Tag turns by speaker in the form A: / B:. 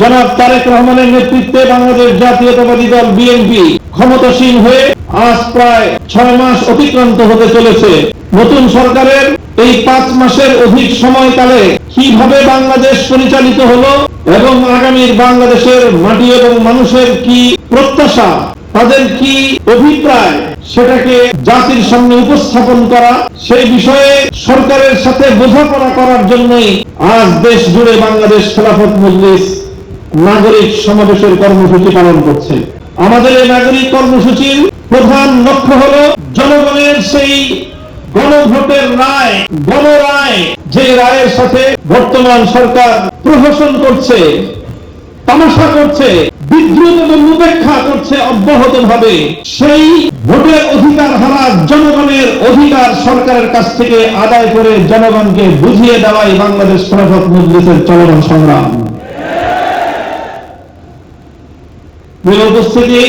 A: জনাব তারেক রহমানের নেতৃত্বে বাংলাদেশ জাতীয়তাবাদী দল বিএনপি ক্ষমতাসীন হয়ে আজ প্রায় 6 মাস অতিক্রান্ত হতে চলেছে। নতুন সরকারের এই 5 মাসের অধিক সময়কালে কিভাবে বাংলাদেশ পরিচালিত হলো এবং আগামীর বাংলাদেশের মাটি এবং মানুষের কি প্রত্যাশা, তাদের কি অভিপ্রায়, সেটাকে জাতির সামনে উপস্থাপন করা, সেই বিষয়ে সরকারের সাথে বোঝাপড়া করার জন্যই আজ দেশ জুড়ে বাংলাদেশ খেলাফত মজলিস নাগরিক সমাবেশের কর্মসূচি পালন করছে। আমাদের এই নাগরিক কর্মসূচির প্রধান লক্ষ্য হলো জনগণের সেই গণভোটের রায়, গণরায়, যে রায়ের সাথে বর্তমান সরকার প্রহসন করছে, তামাশা করছে, বিদ্রুপ এবং উপেক্ষা করছে অব্যাহতভাবে, সেই ভোটের অধিকার হারা জনগণের অধিকার সরকারের কাছ থেকে আদায় করে জনগণকে বুঝিয়ে দেওয়াই বাংলাদেশ খেলাফত মজলিসের চলমান সংগ্রাম। উপস্থিতি